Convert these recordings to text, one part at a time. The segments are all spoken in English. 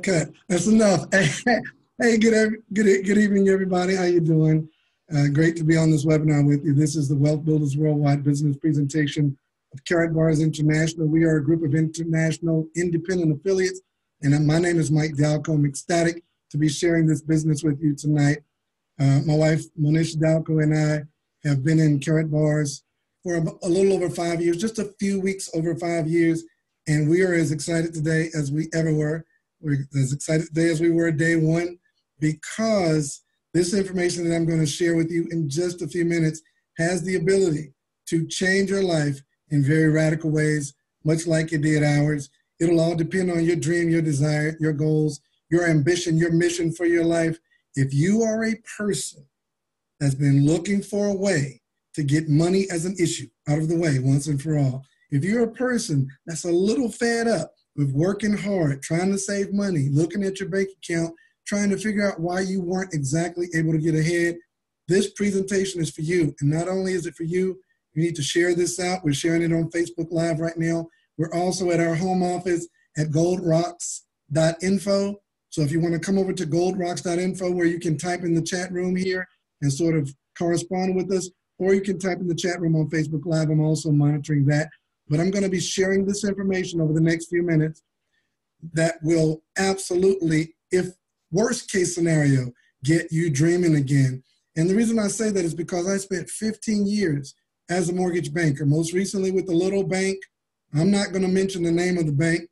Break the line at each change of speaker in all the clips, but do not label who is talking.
Cut. That's enough. Hey, good evening, everybody. How you doing? Great to be on this webinar with you. This is the Wealth Builders Worldwide business presentation of Karatbars International. We are a group of international independent affiliates, and my name is Mike Dalco. I'm ecstatic to be sharing this business with you tonight. My wife, Monish Dalco, and I have been in Karatbars for a little over 5 years, just a few weeks over 5 years, and we are as excited today as we ever were. We're as excited today as we were day one, because this information that I'm going to share with you in just a few minutes has the ability to change your life in very radical ways, much like it did ours. It'll all depend on your dream, your desire, your goals, your ambition, your mission for your life. If you are a person that's been looking for a way to get money as an issue out of the way once and for all, if you're a person that's a little fed up with working hard, trying to save money, looking at your bank account, trying to figure out why you weren't exactly able to get ahead, this presentation is for you. And not only is it for you, you need to share this out. We're sharing it on Facebook Live right now. We're also at our home office at goldrocks.info. So if you want to come over to goldrocks.info, where you can type in the chat room here and sort of correspond with us, or you can type in the chat room on Facebook Live. I'm also monitoring that. But I'm going to be sharing this information over the next few minutes that will absolutely, if worst case scenario, get you dreaming again. And the reason I say that is because I spent 15 years as a mortgage banker, most recently with a little bank. I'm not going to mention the name of the bank,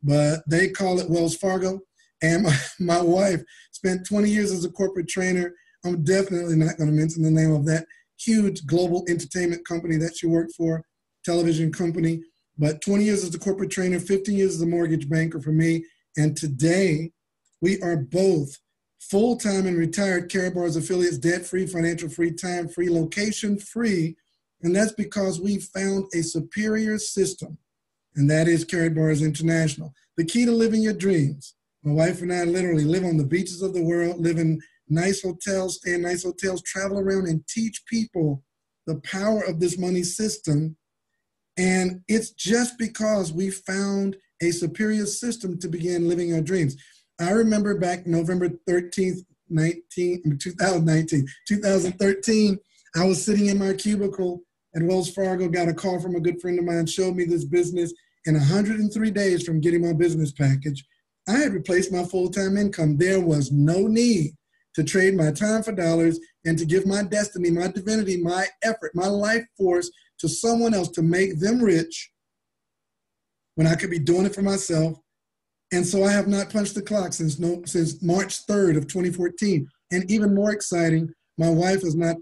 but they call it Wells Fargo. And my wife spent 20 years as a corporate trainer. I'm definitely not going to mention the name of that huge global entertainment company that she worked for, television company, but 20 years as a corporate trainer, 15 years as a mortgage banker for me. And today we are both full-time and retired Karatbars affiliates, debt-free, financial-free, time-free, location-free. And that's because we found a superior system, and that is Karatbars International. The key to living your dreams. My wife and I literally live on the beaches of the world, live in nice hotels, stay in nice hotels, travel around and teach people the power of this money system. And it's just because we found a superior system to begin living our dreams. I remember back November 13th, 2013, I was sitting in my cubicle at Wells Fargo, got a call from a good friend of mine, showed me this business. In 103 days from getting my business package, I had replaced my full-time income. There was no need to trade my time for dollars and to give my destiny, my divinity, my effort, my life force to someone else to make them rich when I could be doing it for myself. And so I have not punched the clock since March 3rd of 2014. And even more exciting, my wife has not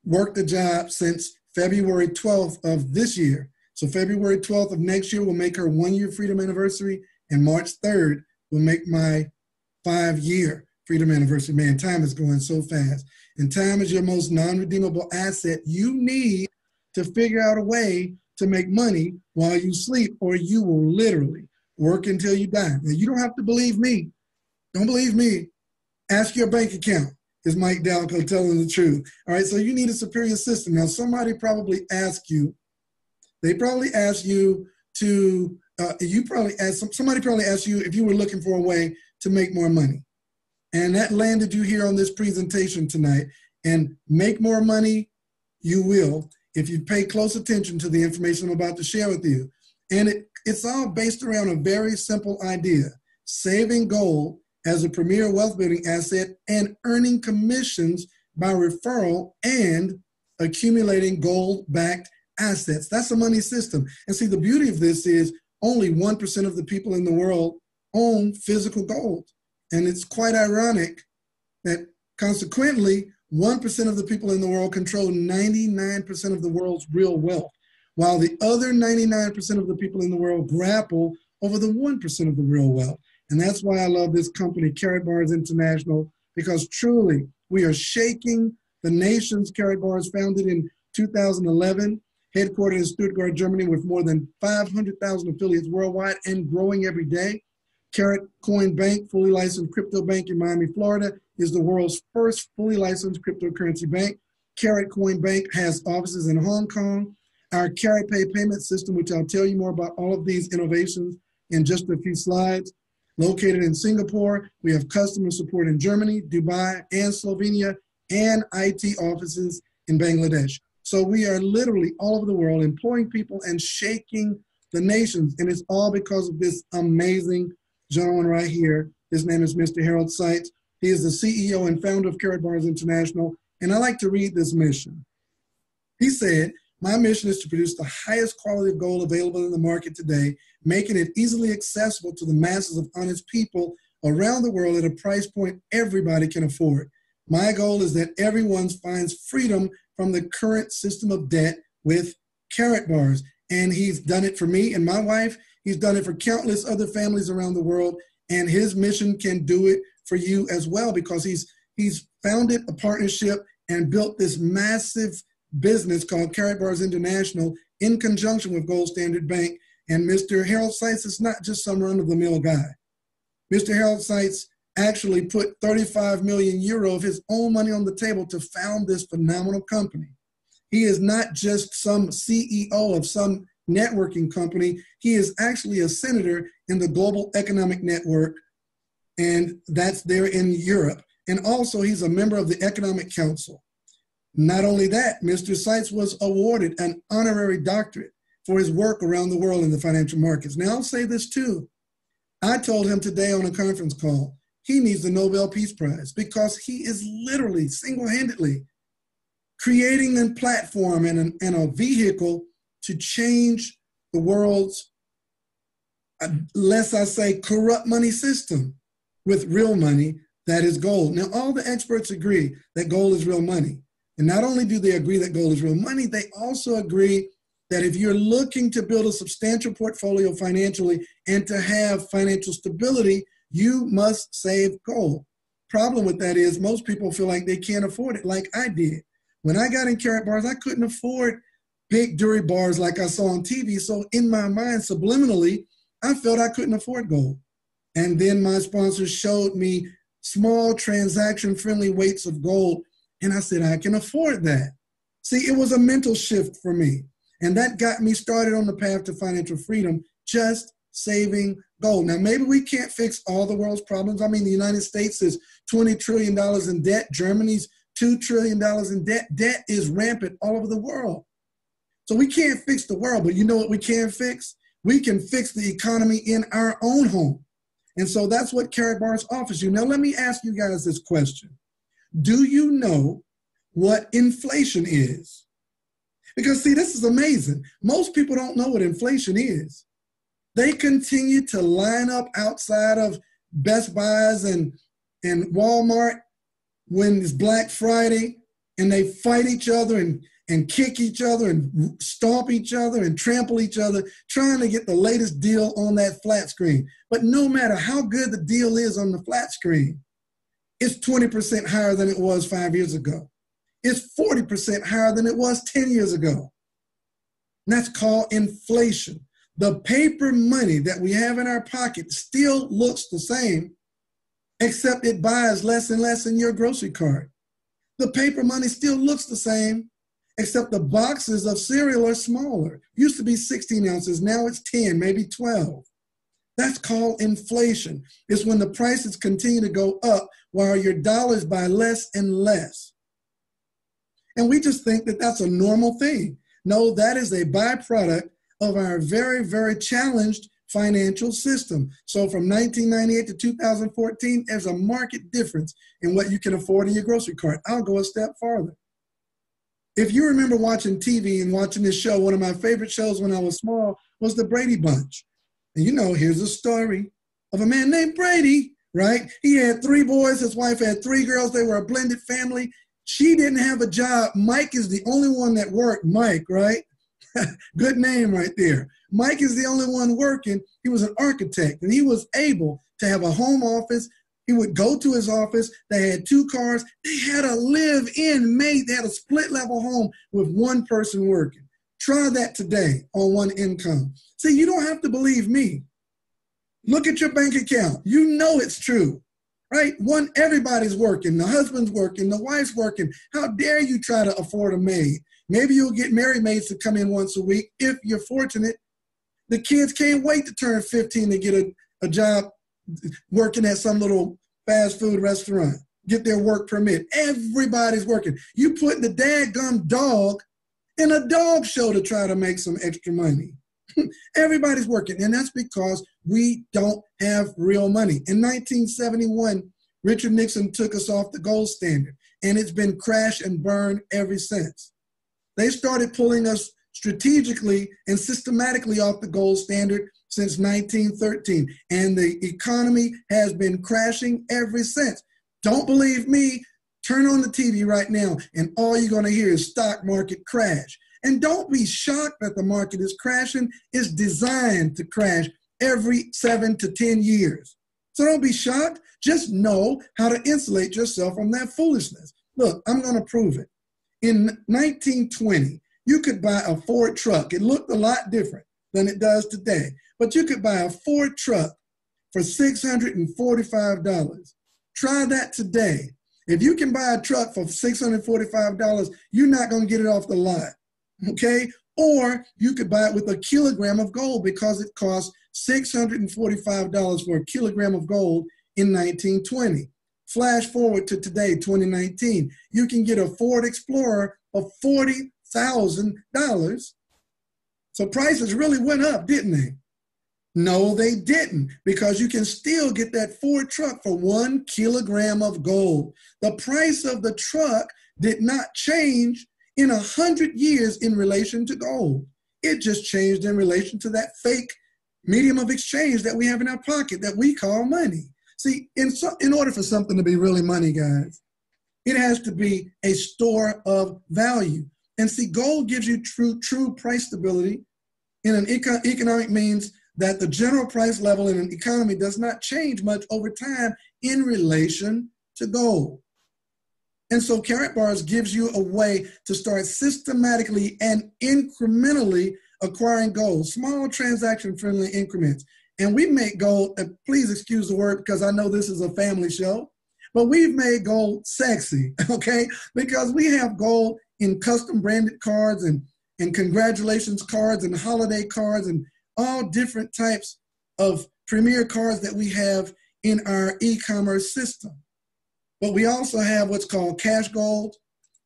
worked a job since February 12th of this year. So February 12th of next year will make her 1-year freedom anniversary, and March 3rd will make my 5-year freedom anniversary. Man, time is going so fast. And time is your most non-redeemable asset. You need to figure out a way to make money while you sleep, or you will literally work until you die. Now, you don't have to believe me. Don't believe me. Ask your bank account. Is Mike Dalco telling the truth? All right, so you need a superior system. Now, somebody probably asked you, somebody probably asked you if you were looking for a way to make more money. And that landed you here on this presentation tonight. And make more money, you will, if you pay close attention to the information I'm about to share with you. And it's all based around a very simple idea: saving gold as a premier wealth building asset and earning commissions by referral and accumulating gold-backed assets. That's a money system. And see, the beauty of this is only 1% of the people in the world own physical gold. And it's quite ironic that consequently, 1% of the people in the world control 99% of the world's real wealth, while the other 99% of the people in the world grapple over the 1% of the real wealth. And that's why I love this company, Carrot Bars International, because truly we are shaking the nations. Carrot Bars, founded in 2011, headquartered in Stuttgart, Germany, with more than 500,000 affiliates worldwide and growing every day. Carrot Coin Bank, fully licensed crypto bank in Miami, Florida, is the world's first fully licensed cryptocurrency bank. Carrot Coin Bank has offices in Hong Kong. Our Carrot Pay payment system, which I'll tell you more about all of these innovations in just a few slides, located in Singapore. We have customer support in Germany, Dubai, and Slovenia, and IT offices in Bangladesh. So we are literally all over the world employing people and shaking the nations. And it's all because of this amazing gentleman right here. His name is Mr. Harold Seitz. He is the CEO and founder of Carrot Bars International. And I like to read this mission. He said, "My mission is to produce the highest quality of gold available in the market today, making it easily accessible to the masses of honest people around the world at a price point everybody can afford. My goal is that everyone finds freedom from the current system of debt with Carrot Bars." And he's done it for me and my wife. He's done it for countless other families around the world. And his mission can do it for you as well, because he's founded a partnership and built this massive business called Carrot Bars International in conjunction with Gold Standard Bank. And Mr. Harold Seitz is not just some run-of-the-mill guy. Mr. Harold Seitz actually put 35 million euro of his own money on the table to found this phenomenal company. He is not just some CEO of some networking company. He is actually a senator in the Global Economic Network, and that's there in Europe. And also he's a member of the Economic Council. Not only that, Mr. Seitz was awarded an honorary doctorate for his work around the world in the financial markets. Now I'll say this too. I told him today on a conference call, he needs the Nobel Peace Prize, because he is literally single-handedly creating a platform and a vehicle to change the world's, lest I say, corrupt money system with real money that is gold. Now, all the experts agree that gold is real money. And not only do they agree that gold is real money, they also agree that if you're looking to build a substantial portfolio financially and to have financial stability, you must save gold. Problem with that is most people feel like they can't afford it, like I did. When I got in Carrot Bars, I couldn't afford big jewelry bars like I saw on TV. So in my mind, subliminally, I felt I couldn't afford gold. And then my sponsors showed me small transaction-friendly weights of gold. And I said, I can afford that. See, it was a mental shift for me. And that got me started on the path to financial freedom, just saving gold. Now, maybe we can't fix all the world's problems. I mean, the United States is $20 trillion in debt. Germany's $2 trillion in debt. Debt is rampant all over the world. So we can't fix the world, but you know what we can fix? We can fix the economy in our own home. And so that's what Carrot Bars offers you. Now, let me ask you guys this question. Do you know what inflation is? Because, see, this is amazing. Most people don't know what inflation is. They continue to line up outside of Best Buys and Walmart when it's Black Friday, and they fight each other and kick each other and stomp each other and trample each other, trying to get the latest deal on that flat screen. But no matter how good the deal is on the flat screen, it's 20% higher than it was 5 years ago. It's 40% higher than it was 10 years ago. And that's called inflation. The paper money that we have in our pocket still looks the same, except it buys less and less in your grocery cart. The paper money still looks the same, except the boxes of cereal are smaller. Used to be 16 ounces, now it's 10, maybe 12. That's called inflation. It's when the prices continue to go up while your dollars buy less and less. And we just think that that's a normal thing. No, that is a byproduct of our very, very challenged financial system. So from 1998 to 2014, there's a marked difference in what you can afford in your grocery cart. I'll go a step farther. If you remember watching TV and watching this show, one of my favorite shows when I was small was the Brady Bunch. And you know, here's a story of a man named Brady, right? He had 3 boys. His wife had 3 girls. They were a blended family. She didn't have a job. Mike is the only one that worked, Mike, right? Good name right there. Mike is the only one working. He was an architect, and he was able to have a home office. He would go to his office. They had 2 cars. They had a live-in mate. They had a split-level home with 1 person working. Try that today on 1 income. See, you don't have to believe me. Look at your bank account. You know it's true, right? Everybody's working. The husband's working. The wife's working. How dare you try to afford a maid? Maybe you'll get married maids to come in once a week if you're fortunate. The kids can't wait to turn 15 to get a job working at some little fast food restaurant, get their work permit. Everybody's working. You put the dadgum dog in a dog show to try to make some extra money. Everybody's working, and that's because we don't have real money. In 1971, Richard Nixon took us off the gold standard, and it's been crash and burn ever since. They started pulling us strategically and systematically off the gold standard since 1913, and the economy has been crashing ever since. Don't believe me? Turn on the TV right now, and all you're going to hear is stock market crash. And don't be shocked that the market is crashing. It's designed to crash every 7 to 10 years. So don't be shocked. Just know how to insulate yourself from that foolishness. Look, I'm going to prove it. In 1920, you could buy a Ford truck. It looked a lot different than it does today. But you could buy a Ford truck for $645. Try that today. If you can buy a truck for $645, you're not going to get it off the lot, okay? Or you could buy it with a kilogram of gold because it costs $645 for a kilogram of gold in 1920. Flash forward to today, 2019. You can get a Ford Explorer for $40,000. So prices really went up, didn't they? No, they didn't, because you can still get that Ford truck for 1 kilogram of gold. The price of the truck did not change in 100 years in relation to gold. It just changed in relation to that fake medium of exchange that we have in our pocket that we call money. See, in order for something to be really money, guys, it has to be a store of value. And see, gold gives you true price stability in an economic means that the general price level in an economy does not change much over time in relation to gold. And so Karatbars gives you a way to start systematically and incrementally acquiring gold, small transaction-friendly increments. And we make gold, please excuse the word because I know this is a family show, but we've made gold sexy, okay? Because we have gold in custom branded cards and congratulations cards and holiday cards and all different types of premier cards that we have in our e-commerce system. But we also have what's called cash gold,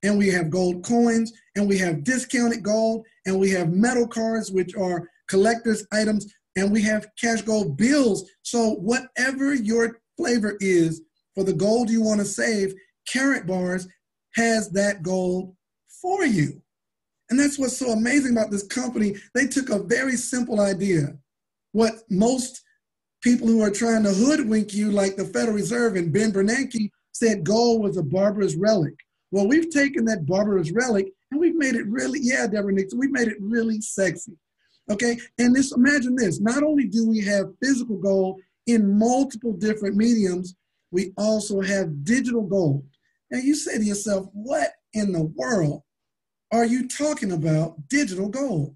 and we have gold coins, and we have discounted gold, and we have metal cards, which are collector's items, and we have cash gold bills. So whatever your flavor is for the gold you want to save, Karatbars has that gold for you. And that's what's so amazing about this company. They took a very simple idea. What most people who are trying to hoodwink you, like the Federal Reserve and Ben Bernanke, said gold was a barbarous relic. Well, we've taken that barbarous relic and we've made it really, Deborah Nixon, we've made it really sexy, okay? And imagine this, not only do we have physical gold in multiple different mediums, we also have digital gold. Now you say to yourself, what in the world are you talking about digital gold?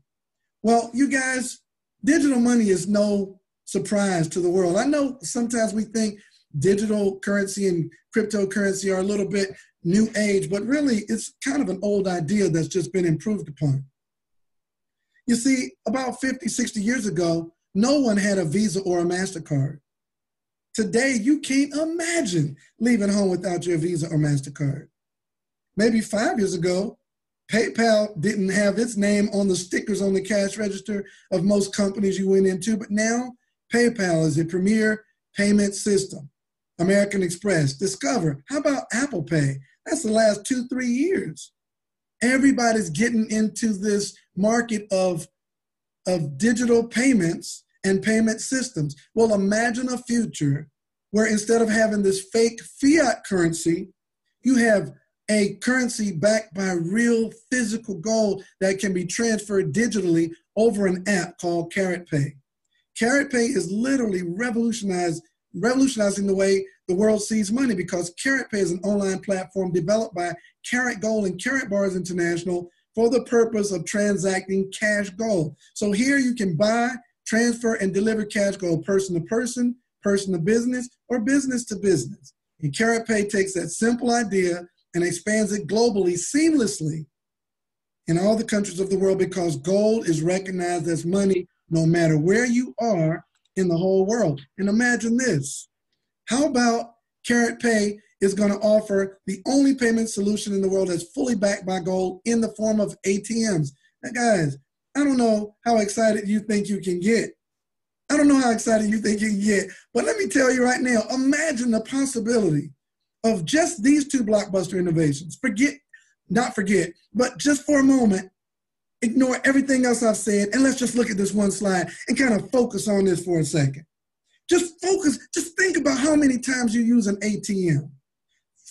Well, you guys, digital money is no surprise to the world. I know sometimes we think digital currency and cryptocurrency are a little bit new age, but really it's kind of an old idea that's just been improved upon. You see, about 50, 60 years ago, no one had a Visa or a MasterCard. Today, you can't imagine leaving home without your Visa or MasterCard. Maybe 5 years ago, PayPal didn't have its name on the stickers on the cash register of most companies you went into, but now PayPal is a premier payment system. American Express, Discover. How about Apple Pay? That's the last 2-3 years. Everybody's getting into this market of digital payments and payment systems. Well, imagine a future where instead of having this fake fiat currency, you have a currency backed by real physical gold that can be transferred digitally over an app called Carrot Pay. Carrot Pay is literally revolutionizing the way the world sees money, because Carrot Pay is an online platform developed by Carrot Gold and Carrot Bars International for the purpose of transacting cash gold. So here you can buy, transfer, and deliver cash gold person to person, person to business, or business to business. And Carrot Pay takes that simple idea and expands it globally, seamlessly in all the countries of the world, because gold is recognized as money no matter where you are in the whole world. And imagine this. How about Carrot Pay is going to offer the only payment solution in the world that's fully backed by gold in the form of ATMs? Now, guys, I don't know how excited you think you can get. I don't know how excited you think you can get, but let me tell you right now, imagine the possibility of just these two blockbuster innovations. Not forget, but just for a moment, ignore everything else I've said, and let's just look at this one slide and kind of focus on this for a second. Just focus, just think about how many times you use an ATM.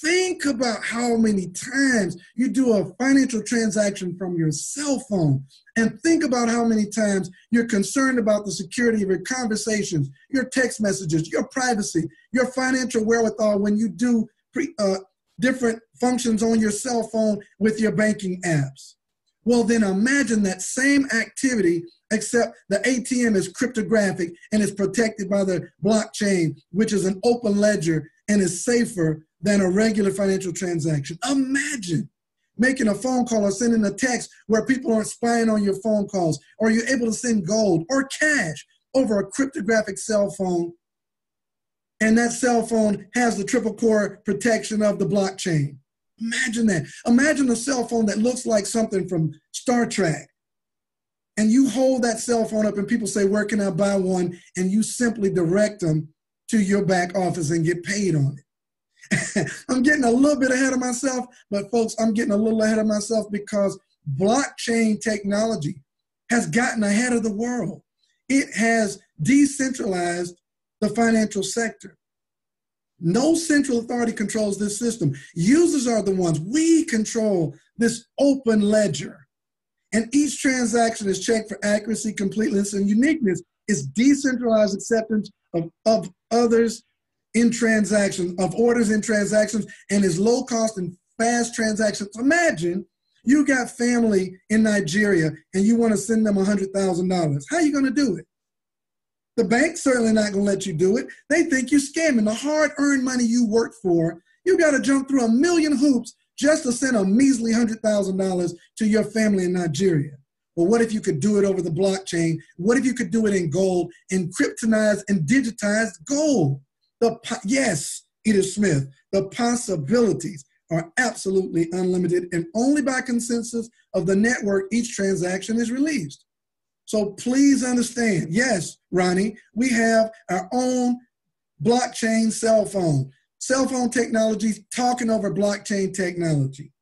Think about how many times you do a financial transaction from your cell phone, and think about how many times you're concerned about the security of your conversations, your text messages, your privacy, your financial wherewithal when you do different functions on your cell phone with your banking apps. Well, then imagine that same activity, except the ATM is cryptographic and is protected by the blockchain, which is an open ledger and is safer than a regular financial transaction. Imagine making a phone call or sending a text where people aren't spying on your phone calls, or you're able to send gold or cash over a cryptographic cell phone, and that cell phone has the triple core protection of the blockchain. Imagine that. Imagine a cell phone that looks like something from Star Trek. And you hold that cell phone up and people say, where can I buy one? And you simply direct them to your back office and get paid on it. I'm getting a little bit ahead of myself, but folks, I'm getting a little ahead of myself because blockchain technology has gotten ahead of the world. It has decentralized the financial sector. No central authority controls this system. Users are the ones. We control this open ledger. And each transaction is checked for accuracy, completeness, and uniqueness. It's decentralized acceptance of others in transactions, of orders in transactions, and is low cost and fast transactions. Imagine you got family in Nigeria and you want to send them $100,000. How are you going to do it? The bank's certainly not going to let you do it. They think you're scamming. The hard-earned money you work for, you got to jump through a million hoops just to send a measly $100,000 to your family in Nigeria. Well, what if you could do it over the blockchain? What if you could do it in gold, in kryptonized and digitized gold? Yes, Edith Smith, the possibilities are absolutely unlimited, and only by consensus of the network each transaction is released. So please understand, yes, Ronnie, we have our own blockchain cell phone technology talking over blockchain technology.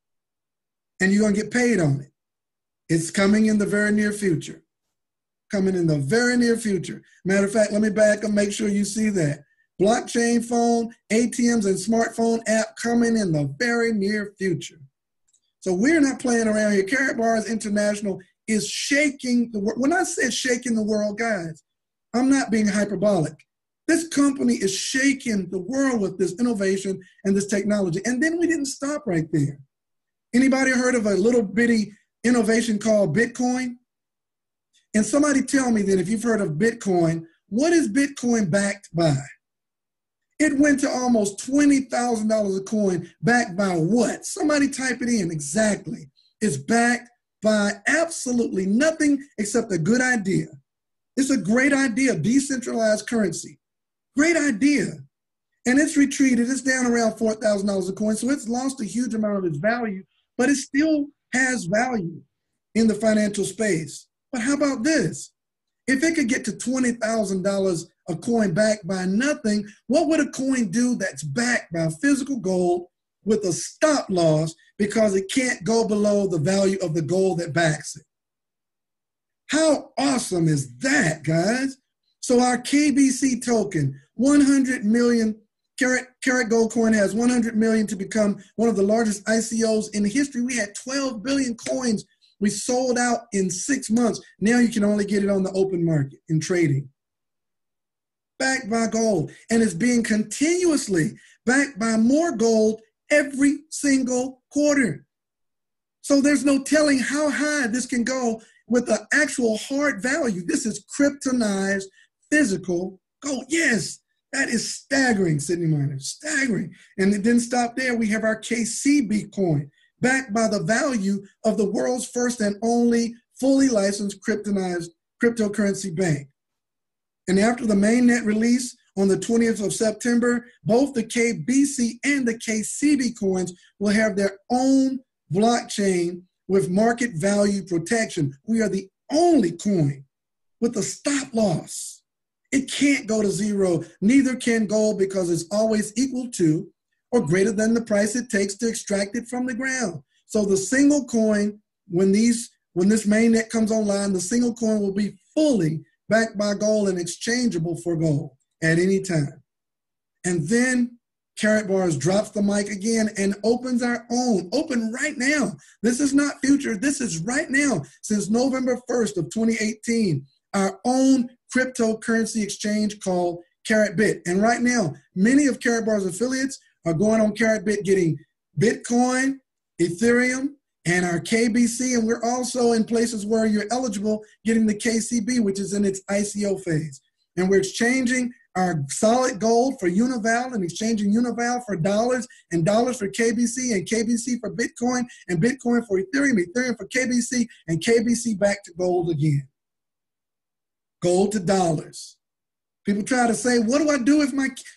And you're going to get paid on it. It's coming in the very near future. Coming in the very near future. Matter of fact, let me back up, make sure you see that. Blockchain phone, ATMs, and smartphone app coming in the very near future. So we're not playing around here. Carrot Bars International is shaking the world. When I said shaking the world, guys, I'm not being hyperbolic. This company is shaking the world with this innovation and this technology. And then we didn't stop right there. Anybody heard of a little bitty innovation called Bitcoin? And somebody tell me then, if you've heard of Bitcoin, what is Bitcoin backed by? It went to almost $20,000 a coin, backed by what? Somebody type it in exactly. It's backed by absolutely nothing except a good idea. It's a great idea, decentralized currency. Great idea. And it's retreated. It's down around $4,000 a coin, so it's lost a huge amount of its value, but it still has value in the financial space. But how about this? If it could get to $20,000 a coin backed by nothing, what would a coin do that's backed by physical gold with a stop loss because it can't go below the value of the gold that backs it? How awesome is that, guys? So our KBC token, 100 million Carat Gold coin has 100 million to become one of the largest ICOs in history. We had 12 billion coins. We sold out in 6 months. Now you can only get it on the open market in trading. Backed by gold, and it's being continuously backed by more gold every single quarter. So there's no telling how high this can go with the actual hard value. This is kryptonized physical gold. Yes, that is staggering, Sydney Miners, staggering. And it didn't stop there. We have our KCB coin, backed by the value of the world's first and only fully licensed kryptonized cryptocurrency bank. And after the mainnet release on the 20th of September, both the KBC and the KCB coins will have their own blockchain with market value protection. We are the only coin with a stop loss. It can't go to zero. Neither can gold, because it's always equal to or greater than the price it takes to extract it from the ground. So the single coin, when this mainnet comes online, the single coin will be fully backed by gold and exchangeable for gold at any time. And then Karatbars drops the mic again and opens our own, open right now. This is not future, this is right now. Since November 1st of 2018, our own cryptocurrency exchange called CaratBit. And right now, many of Karatbars affiliates are going on CaratBit getting Bitcoin, Ethereum, and our KBC, and we're also in places where you're eligible getting the KCB, which is in its ICO phase. And we're exchanging our solid gold for Unival and exchanging Unival for dollars and dollars for KBC and KBC for Bitcoin and Bitcoin for Ethereum, Ethereum for KBC and KBC back to gold again. Gold to dollars. People try to say, what do I do if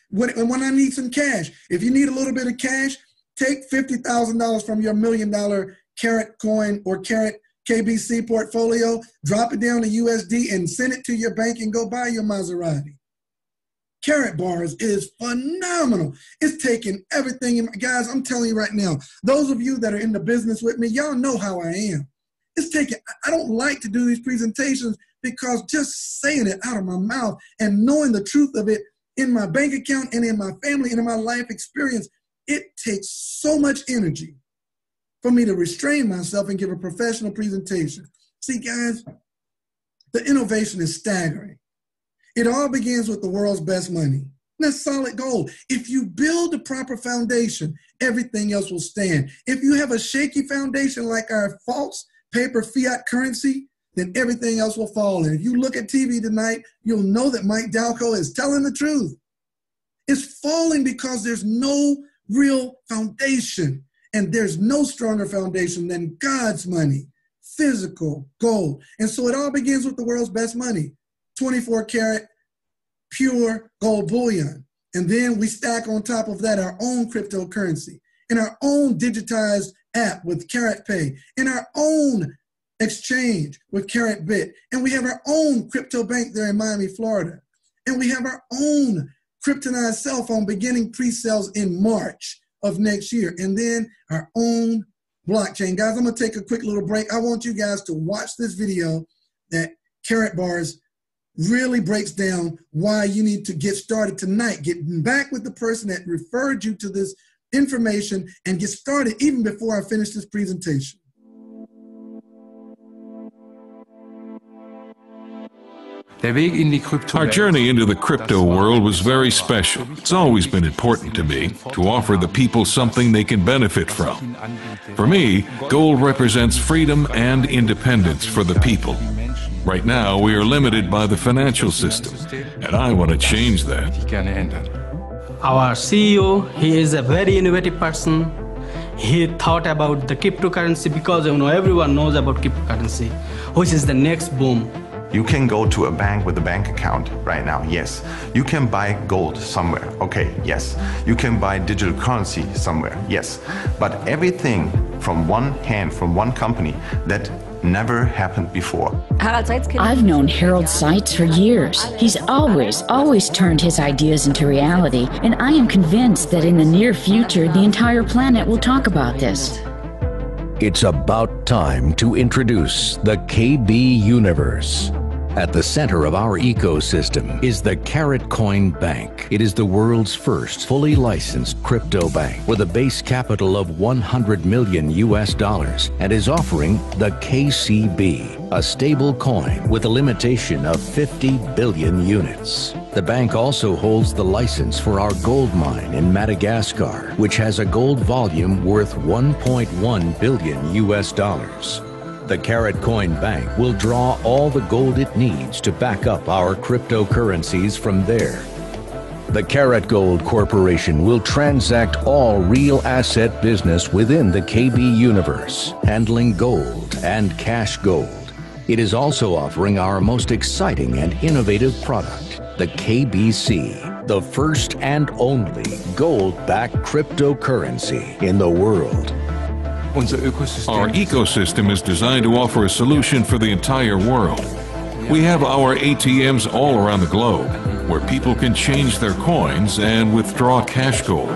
when I need some cash? If you need a little bit of cash, take $50,000 from your $1 million Carat coin or Carat KBC portfolio, drop it down to USD and send it to your bank and go buy your Maserati. Karatbars is phenomenal. It's taking everything. Guys, I'm telling you right now, those of you that are in the business with me, y'all know how I am. It's taking, I don't like to do these presentations because just saying it out of my mouth and knowing the truth of it in my bank account and in my family and in my life experience, it takes so much energy for me to restrain myself and give a professional presentation. See, guys, the innovation is staggering. It all begins with the world's best money. That's solid gold. If you build the proper foundation, everything else will stand. If you have a shaky foundation like our false paper fiat currency, then everything else will fall. And if you look at TV tonight, you'll know that Mike Dalco is telling the truth. It's falling because there's no real foundation. And there's no stronger foundation than God's money, physical gold. And so it all begins with the world's best money, 24 karat pure gold bullion. And then we stack on top of that our own cryptocurrency and our own digitized app with CaratPay and our own exchange with CaratBit. And we have our own crypto bank there in Miami, Florida. And we have our own kryptonized cell phone beginning pre-sales in March of next year, and then our own blockchain. Guys, I'm gonna take a quick little break. I want you guys to watch this video that Karatbars really breaks down why you need to get started tonight, getting back with the person that referred you to this information and get started even before I finish this presentation.
Our journey into the crypto world was very special. It's always been important to me to offer the people something they can benefit from. For me, gold represents freedom and independence for the people. Right now, we are limited by the financial system, and I want to change that.
Our CEO, he is a very innovative person. He thought about the cryptocurrency because everyone knows about cryptocurrency, which is the next boom.
You can go to a bank with a bank account right now, yes. You can buy gold somewhere, okay, yes. You can buy digital currency somewhere, yes. But everything from one hand, from one company, that never happened before.
I've known Harold Seitz for years. He's always turned his ideas into reality, and I am convinced that in the near future, the entire planet will talk about this.
It's about time to introduce the KB Universe. At the center of our ecosystem is the Carat Coin Bank. It is the world's first fully licensed crypto bank with a base capital of $100 million and is offering the KCB, a stable coin with a limitation of 50 billion units. The bank also holds the license for our gold mine in Madagascar, which has a gold volume worth $1.1 billion. The Carat Coin Bank will draw all the gold it needs to back up our cryptocurrencies from there. The Carat Gold Corporation will transact all real asset business within the KB universe, handling gold and cash gold. It is also offering our most exciting and innovative product, the KBC, the first and only gold-backed cryptocurrency in the world.
Our ecosystem is designed to offer a solution for the entire world. We have our ATMs all around the globe, where people can change their coins and withdraw cash gold.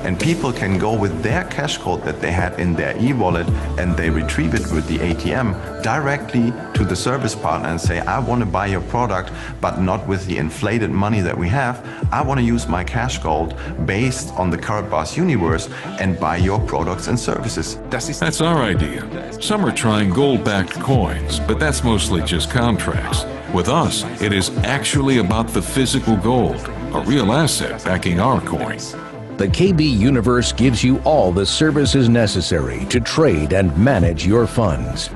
And people can go with their cash code that they had in their e-wallet and they retrieve it with the ATM directly to the service partner and say, I want to buy your product, but not with the inflated money that we have. I want to use my cash gold based on the Karatbars universe and buy your products and services.
That's our idea. Some are trying gold-backed coins, but that's mostly just contracts. With us, it is actually about the physical gold, a real asset backing our coins.
The KB Universe gives you all the services necessary to trade and manage your funds.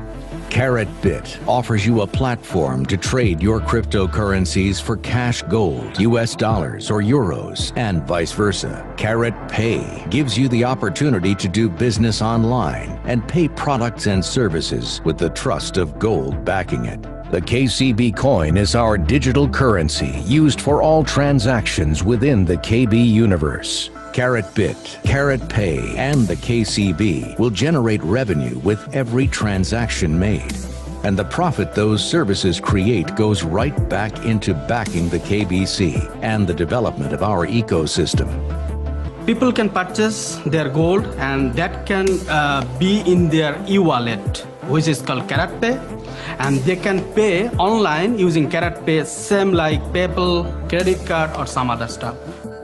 CaratBit offers you a platform to trade your cryptocurrencies for cash gold, US dollars or euros, and vice versa. CaratPay gives you the opportunity to do business online and pay products and services with the trust of gold backing it. The KCB coin is our digital currency used for all transactions within the KB universe. CaratBit, CaratPay, and the KCB will generate revenue with every transaction made. And the profit those services create goes right back into backing the KBC and the development of our ecosystem.
People can purchase their gold and that can be in their e-wallet, which is called CaratPay. And they can pay online using CaratPay, same like PayPal, credit card, or some other stuff.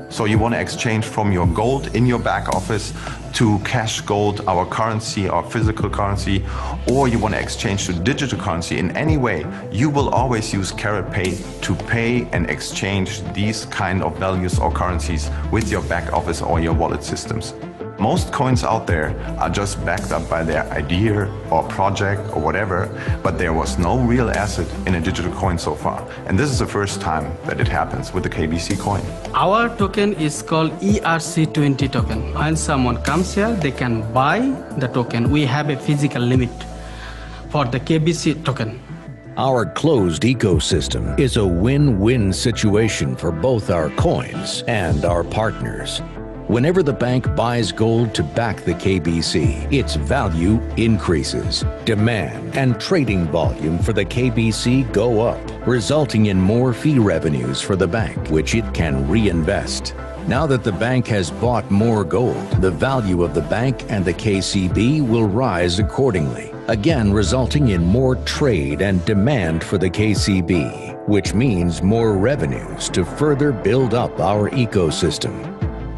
So you want to exchange from your gold in your back office to cash gold, our currency, our physical currency, or you want to exchange to digital currency in any way, you will always use CaratPay to pay and exchange these kind of values or currencies with your back office or your wallet systems. Most coins out there are just backed up by their idea or project or whatever, but there was no real asset in a digital coin so far. And this is the first time that it happens with the KBC coin.
Our token is called ERC20 token. When someone comes here, they can buy the token. We have a physical limit for the KBC token.
Our closed ecosystem is a win-win situation for both our coins and our partners. Whenever the bank buys gold to back the KBC, its value increases. Demand and trading volume for the KBC go up, resulting in more fee revenues for the bank, which it can reinvest. Now that the bank has bought more gold, the value of the bank and the KCB will rise accordingly, again resulting in more trade and demand for the KCB, which means more revenues to further build up our ecosystem.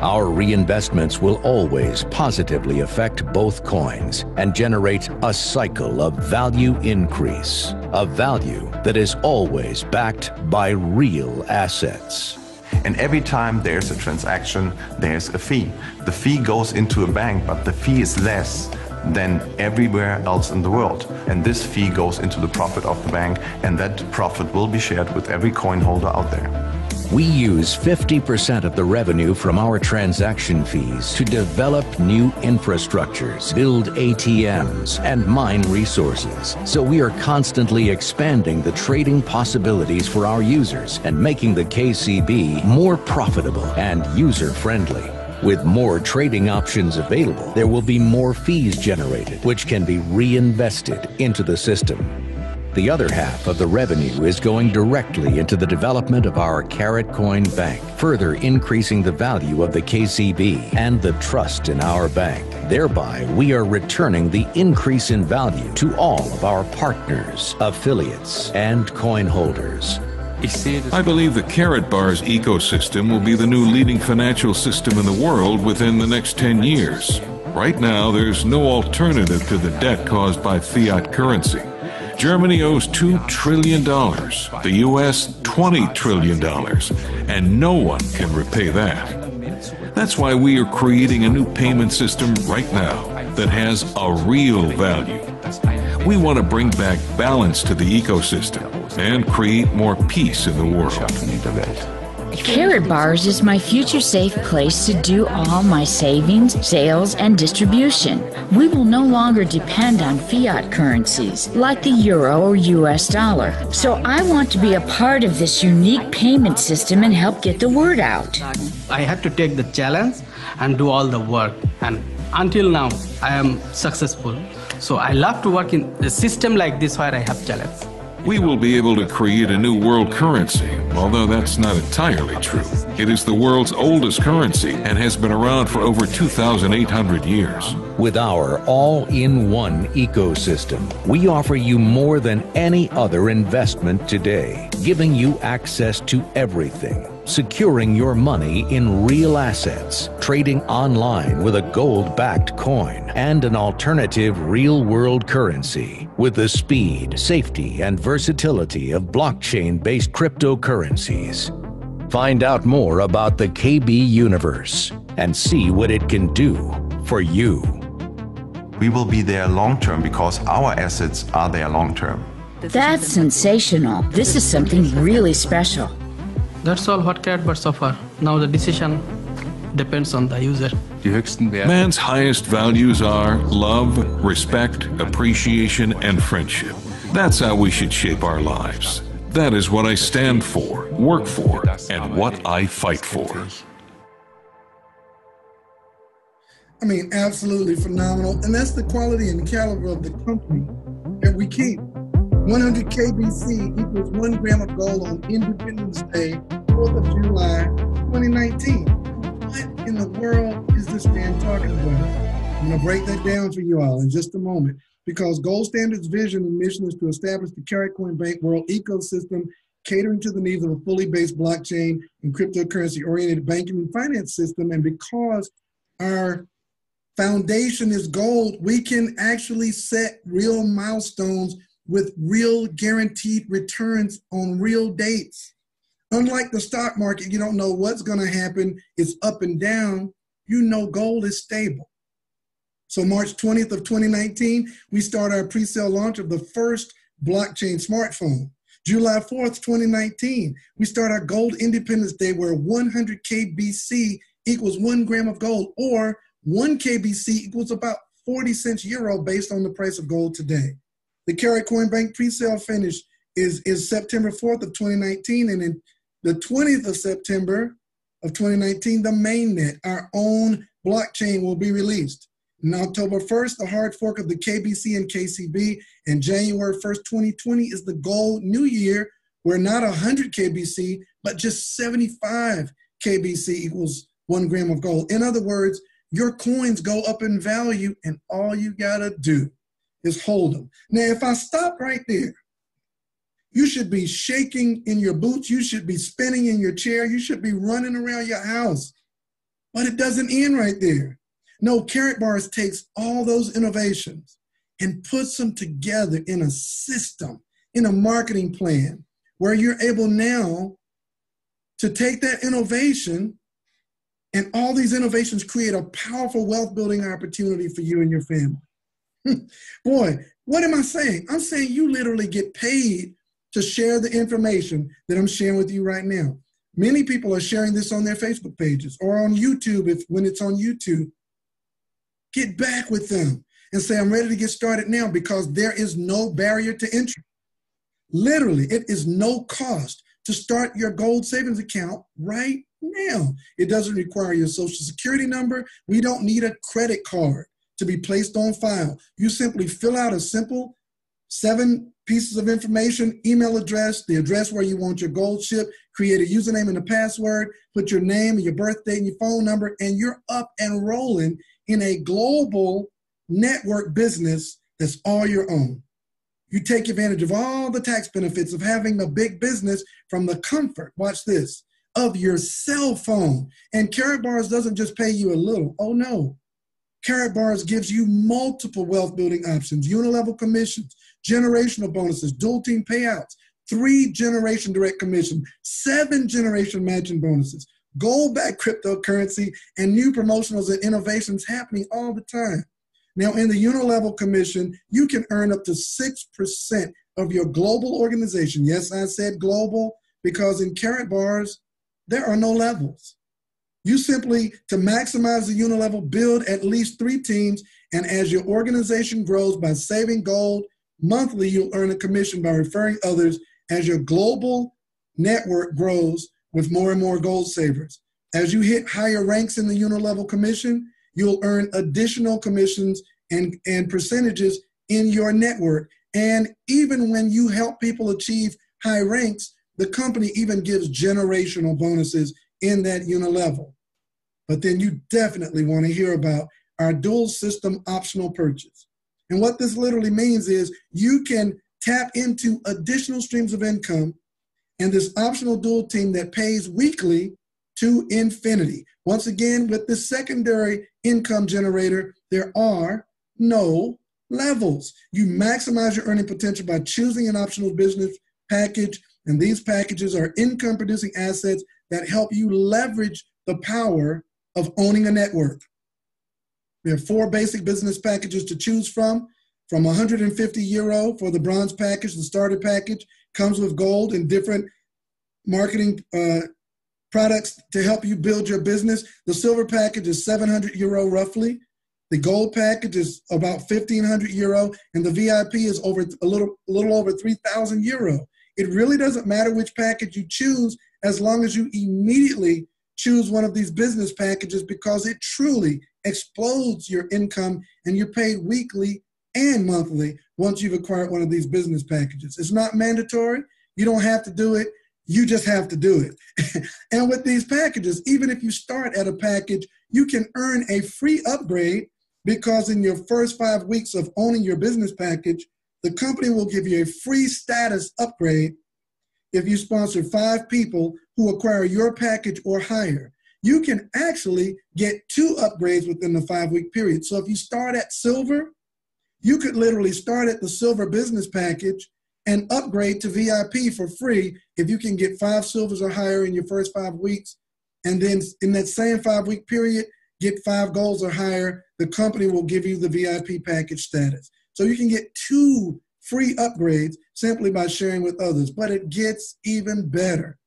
Our reinvestments will always positively affect both coins and generate a cycle of value increase, a value that is always backed by real assets.
And every time there's a transaction, there's a fee. The fee goes into a bank, but the fee is less than everywhere else in the world. And this fee goes into the profit of the bank, and that profit will be shared with every coin holder out there.
We use 50% of the revenue from our transaction fees to develop new infrastructures, build ATMs, and mine resources. So we are constantly expanding the trading possibilities for our users and making the KCB more profitable and user-friendly. With more trading options available, there will be more fees generated, which can be reinvested into the system. The other half of the revenue is going directly into the development of our Carat Coin Bank, further increasing the value of the KCB and the trust in our bank. Thereby, we are returning the increase in value to all of our partners, affiliates, and coin holders.
I believe the Carat Bars ecosystem will be the new leading financial system in the world within the next 10 years. Right now, there's no alternative to the debt caused by fiat currency. Germany owes $2 trillion, the U.S. $20 trillion, and no one can repay that. That's why we are creating a new payment system right now that has a real value. We want to bring back balance to the ecosystem and create more peace in the world.
Carat Bars is my future safe place to do all my savings, sales, and distribution. We will no longer depend on fiat currencies like the euro or US dollar. So I want to be a part of this unique payment system and help get the word out.
I had to take the challenge and do all the work. And until now, I am successful. So I love to work in a system like this where I have challenge.
We will be able to create a new world currency, although that's not entirely true. It is the world's oldest currency and has been around for over 2,800 years.
With our all-in-one ecosystem, we offer you more than any other investment today, giving you access to everything, securing your money in real assets, trading online with a gold-backed coin, and an alternative real-world currency with the speed, safety, and versatility of blockchain-based cryptocurrencies. Find out more about the KB universe and see what it can do for you.
We will be there long-term because our assets are there long-term.
That's sensational. This is something really special.
That's all what Carat Bars offer. Now the decision depends on the user.
Man's highest values are love, respect, appreciation, and friendship. That's how we should shape our lives. That is what I stand for, work for, and what I fight for.
I mean, absolutely phenomenal. And that's the quality and caliber of the company that we keep. 100 KBC equals 1 gram of gold on Independence Day, 4th of July, 2019. What in the world is this man talking about? I'm going to break that down for you all in just a moment, because Gold Standard's vision and mission is to establish the Carat Coin Bank world ecosystem, catering to the needs of a fully based blockchain and cryptocurrency-oriented banking and finance system. And because our foundation is gold, we can actually set real milestones with real guaranteed returns on real dates. Unlike the stock market, you don't know what's going to happen. It's up and down. You know gold is stable. So March 20th of 2019, we start our pre-sale launch of the first blockchain smartphone. July 4th, 2019, we start our Gold Independence Day, where 100 KBC equals 1 gram of gold, or 1 KBC equals about 40 cents euro based on the price of gold today. The Carat Coin Bank pre-sale finish is September 4th of 2019, and in the 20th of September of 2019, the mainnet, our own blockchain, will be released. On October 1st, the hard fork of the KBC and KCB, and January 1st, 2020 is the gold new year, where not 100 KBC, but just 75 KBC equals 1 gram of gold. In other words, your coins go up in value, and all you gotta do is hold them. Now, if I stop right there, you should be shaking in your boots. You should be spinning in your chair. You should be running around your house. But it doesn't end right there. No, Carat Bars takes all those innovations and puts them together in a system, in a marketing plan, where you're able now to take that innovation, and all these innovations create a powerful wealth building opportunity for you and your family. Boy, what am I saying? I'm saying you literally get paid to share the information that I'm sharing with you right now. Many people are sharing this on their Facebook pages or on YouTube when it's on YouTube. Get back with them and say, I'm ready to get started now, because there is no barrier to entry. Literally, it is no cost to start your gold savings account right now. It doesn't require your social security number. We don't need a credit card to be placed on file. You simply fill out a simple 7 pieces of information: email address, the address where you want your gold shipped, create a username and a password, put your name and your birthday and your phone number, and you're up and rolling in a global network business that's all your own. You take advantage of all the tax benefits of having a big business from the comfort, watch this, of your cell phone. And Karatbars doesn't just pay you a little. Oh no. Karatbars gives you multiple wealth building options: unilevel commissions, generational bonuses, dual team payouts, 3 generation direct commission, 7 generation matching bonuses, gold-backed cryptocurrency, and new promotionals and innovations happening all the time. Now, in the unilevel commission, you can earn up to 6% of your global organization. Yes, I said global, because in Karatbars, there are no levels. You simply, to maximize the unilevel, build at least 3 teams, and as your organization grows by saving gold, monthly you'll earn a commission by referring others as your global network grows with more and more gold savers. As you hit higher ranks in the unilevel commission, you'll earn additional commissions and percentages in your network. And even when you help people achieve high ranks, the company even gives generational bonuses in that unilevel. But then you definitely want to hear about our dual system optional purchase. And what this literally means is you can tap into additional streams of income and this optional dual team that pays weekly to infinity. Once again, with this secondary income generator, there are no levels. You maximize your earning potential by choosing an optional business package, and these packages are income-producing assets that help you leverage the power of owning a network. There are 4 basic business packages to choose from 150 euro for the bronze package. The starter package comes with gold and different marketing products to help you build your business. The silver package is 700 euro roughly. The gold package is about 1,500 euro, and the VIP is over a little over 3,000 euro. It really doesn't matter which package you choose as long as you immediately choose one of these business packages, because it truly explodes your income and you're paid weekly and monthly once you've acquired one of these business packages. It's not mandatory. You don't have to do it. You just have to do it. And with these packages, even if you start at a package, you can earn a free upgrade, because in your first 5 weeks of owning your business package, the company will give you a free status upgrade if you sponsor 5 people who acquire your package or higher. You can actually get 2 upgrades within the 5-week period. So if you start at silver, you could literally start at the silver business package and upgrade to VIP for free if you can get 5 silvers or higher in your first 5 weeks. And then in that same 5-week period, get 5 golds or higher. The company will give you the VIP package status. So you can get 2 free upgrades simply by sharing with others. But it gets even better.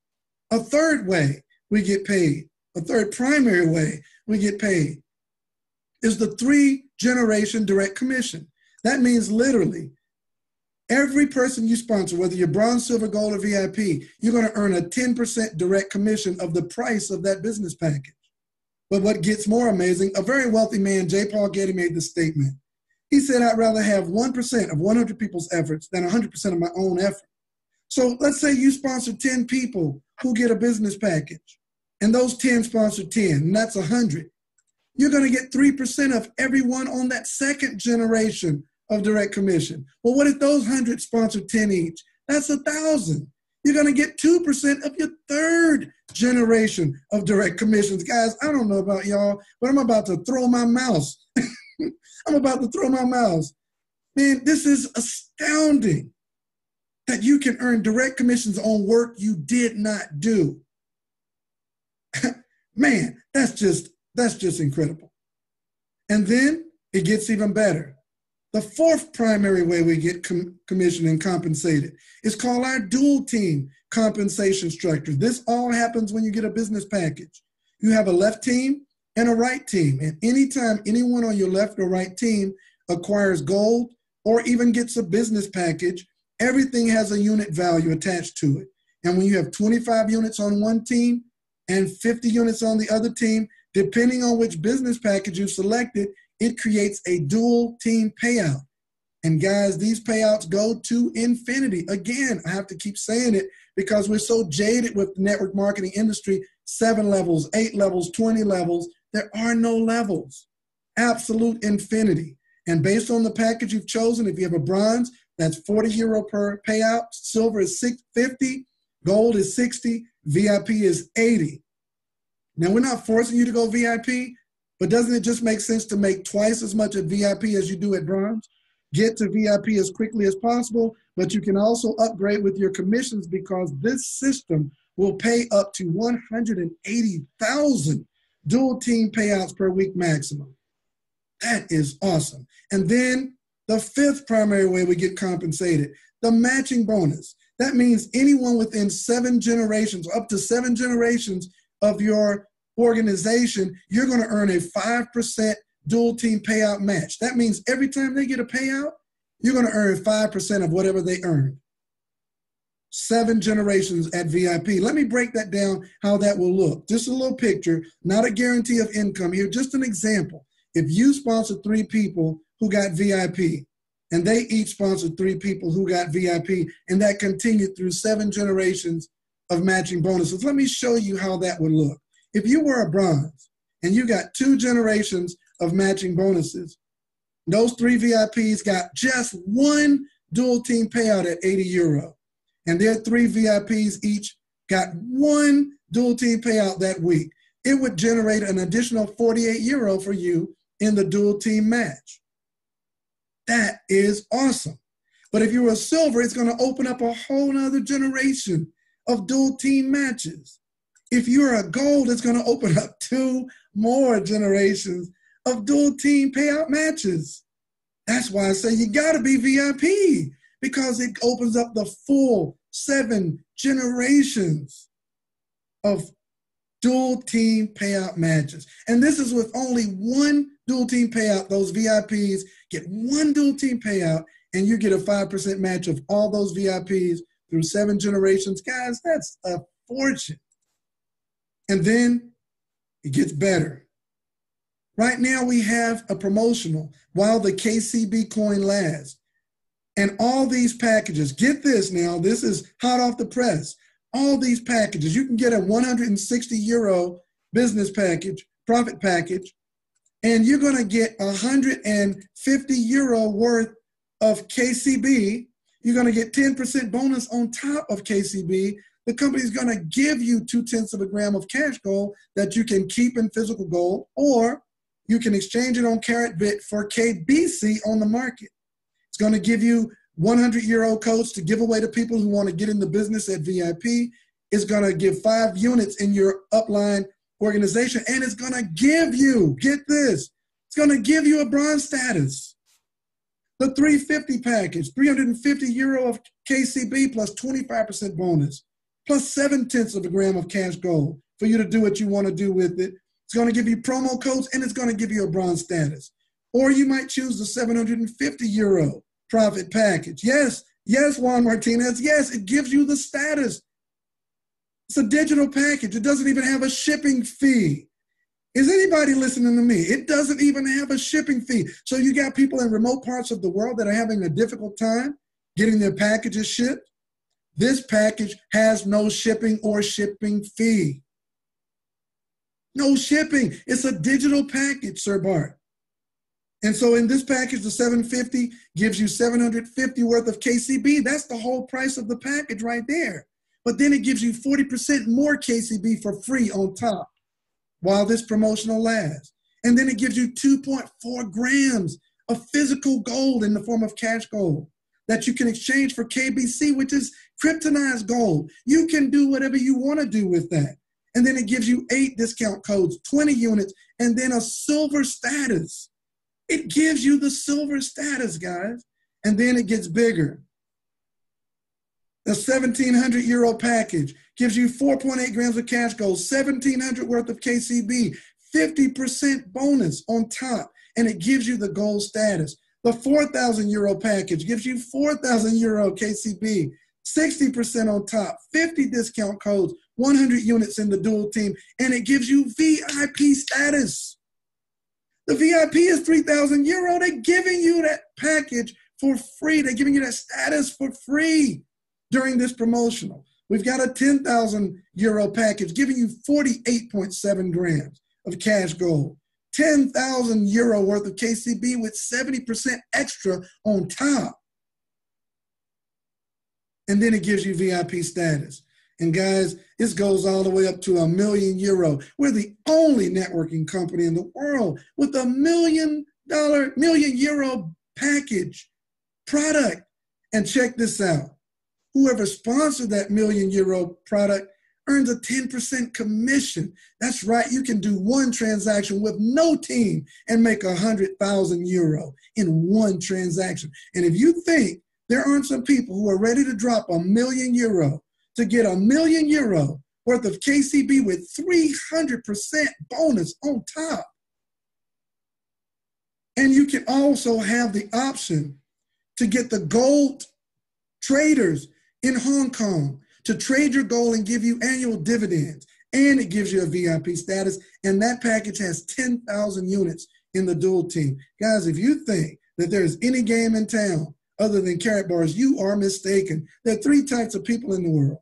A third way we get paid, a third primary way we get paid, is the 3-generation direct commission. That means literally every person you sponsor, whether you're bronze, silver, gold, or VIP, you're going to earn a 10% direct commission of the price of that business package. But what gets more amazing, a very wealthy man, J. Paul Getty, made this statement. He said, "I'd rather have 1% of 100 people's efforts than 100% of my own effort." So let's say you sponsor 10 people who get a business package, and those 10 sponsor 10, and that's 100. You're going to get 3% of everyone on that second generation of direct commission. Well, what if those 100 sponsor 10 each? That's 1,000. You're going to get 2% of your third generation of direct commissions. Guys, I don't know about y'all, but I'm about to throw my mouse. I'm about to throw my mouse. Man, this is astounding that you can earn direct commissions on work you did not do. Man, that's just incredible. And then it gets even better. The 4th primary way we get commissioned and compensated is called our dual team compensation structure. This all happens when you get a business package. You have a left team and a right team. And anytime anyone on your left or right team acquires gold or even gets a business package, everything has a unit value attached to it. And when you have 25 units on one team and 50 units on the other team, depending on which business package you've selected, it creates a dual team payout. And guys, these payouts go to infinity. Again, I have to keep saying it because we're so jaded with the network marketing industry, 7 levels, 8 levels, 20 levels. There are no levels, absolute infinity. And based on the package you've chosen, if you have a bronze, that's €40 per payout. Silver is $50, gold is $60, VIP is $80. Now, we're not forcing you to go VIP, but doesn't it just make sense to make twice as much at VIP as you do at bronze? Get to VIP as quickly as possible, but you can also upgrade with your commissions because this system will pay up to 180,000 dual team payouts per week maximum. That is awesome. And then the fifth primary way we get compensated, the matching bonus. That means anyone within 7 generations, up to 7 generations of your organization, you're going to earn a 5% dual team payout match. That means every time they get a payout, you're going to earn 5% of whatever they earned. 7 generations at VIP. Let me break that down, how that will look. Just a little picture, not a guarantee of income here, just an example. If you sponsored 3 people who got VIP, and they each sponsored 3 people who got VIP, and that continued through 7 generations of matching bonuses. Let me show you how that would look. If you were a bronze and you got 2 generations of matching bonuses, those 3 VIPs got just 1 dual team payout at €80. And their 3 VIPs each got 1 dual team payout that week. It would generate an additional €48 for you in the dual team match. That is awesome. But if you were a silver, it's going to open up a whole nother generation of dual team matches. If you're a gold, it's going to open up 2 more generations of dual team payout matches. That's why I say you got to be VIP, because it opens up the full 7 generations of dual team payout matches. And this is with only 1 dual team payout. Those VIPs get 1 dual team payout, and you get a 5% match of all those VIPs through 7 generations. Guys, that's a fortune. And then it gets better. Right now we have a promotional while the KCB coin lasts. And all these packages, get this now, this is hot off the press. All these packages, you can get a €160 business package, profit package, and you're going to get €150 worth of KCB. You're going to get 10% bonus on top of KCB. The company's going to give you 0.2 grams of cash gold that you can keep in physical gold, or you can exchange it on CaratBit for KBC on the market. It's going to give you €100 codes to give away to people who want to get in the business at VIP. It's going to give 5 units in your upline organization, and it's going to give you, get this, it's going to give you a bronze status. The 350 package, €350 of KCB plus 25% bonus, plus 0.7 grams of cash gold for you to do what you want to do with it. It's going to give you promo codes, and it's going to give you a bronze status. Or you might choose the €750 profit package. Yes, Juan Martinez, yes, it gives you the status. It's a digital package. It doesn't even have a shipping fee. Is anybody listening to me? It doesn't even have a shipping fee. So you got people in remote parts of the world that are having a difficult time getting their packages shipped. This package has no shipping or shipping fee. No shipping. It's a digital package, Sir Bart. And so in this package, the $750 gives you $750 worth of KCB. That's the whole price of the package right there. But then it gives you 40% more KCB for free on top while this promotional lasts. And then it gives you 2.4 grams of physical gold in the form of cash gold that you can exchange for KBC, which is kryptonized gold. You can do whatever you want to do with that. And then it gives you 8 discount codes, 20 units, and then a silver status. It gives you the silver status, guys. And then it gets bigger. The €1,700 package gives you 4.8 grams of cash gold, 1,700 worth of KCB, 50% bonus on top, and it gives you the gold status. The €4,000 package gives you €4,000 KCB, 60% on top, 50 discount codes, 100 units in the dual team, and it gives you VIP status. The VIP is €3,000. They're giving you that package for free. They're giving you that status for free during this promotional. We've got a 10,000 euro package giving you 48.7 grams of cash gold, 10,000 euro worth of KCB with 70% extra on top. And then it gives you VIP status. And guys, this goes all the way up to €1 million. We're the only networking company in the world with a $1 million euro package product. And check this out. Whoever sponsored that €1 million product earns a 10% commission. That's right. You can do one transaction with no team and make €100,000 in one transaction. And if you think there aren't some people who are ready to drop €1 million to get €1 million worth of KCB with 300% bonus on top. And you can also have the option to get the gold traders in Hong Kong to trade your gold and give you annual dividends. And it gives you a VIP status. And that package has 10,000 units in the dual team. Guys, if you think that there's any game in town other than Karat bars, you are mistaken. There are three types of people in the world.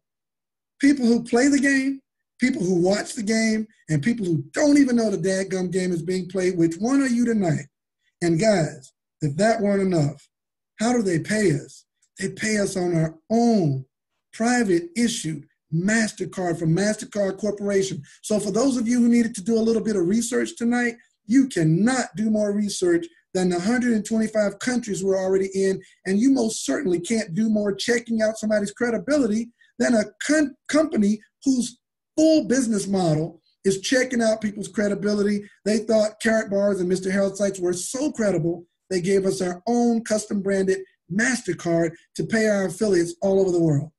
People who play the game, people who watch the game, and people who don't even know the dadgum game is being played. Which one are you tonight? And guys, if that weren't enough, how do they pay us? They pay us on our own private issued MasterCard from MasterCard Corporation. So for those of you who needed to do a little bit of research tonight, you cannot do more research than the 125 countries we're already in, and you most certainly can't do more checking out somebody's credibility than a company whose full business model is checking out people's credibility. They thought Karat Bars and Mr. Harold Sykes were so credible, they gave us our own custom branded MasterCard to pay our affiliates all over the world.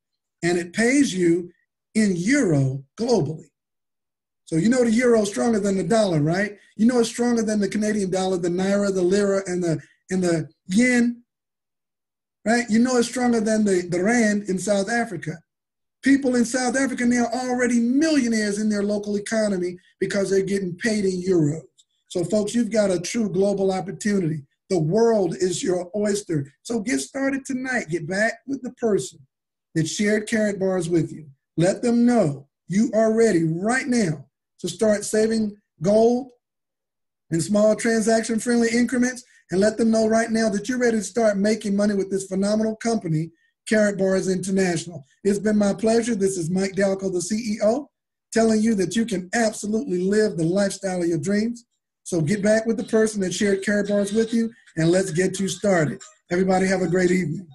And it pays you in euro globally. So you know the euro is stronger than the dollar, right? You know it's stronger than the Canadian dollar, the naira, the lira, and the yen, right? You know it's stronger than the rand in South Africa. People in South Africa now are already millionaires in their local economy because they're getting paid in euros. So folks, you've got a true global opportunity. The world is your oyster. So get started tonight. Get back with the person that shared Karat Bars with you. Let them know you are ready right now to start saving gold in small transaction-friendly increments, and let them know right now that you're ready to start making money with this phenomenal company, Karat Bars International. It's been my pleasure. This is Mike Dalco, the CEO, telling you that you can absolutely live the lifestyle of your dreams. So get back with the person that shared Karat Bars with you, and let's get you started. Everybody have a great evening.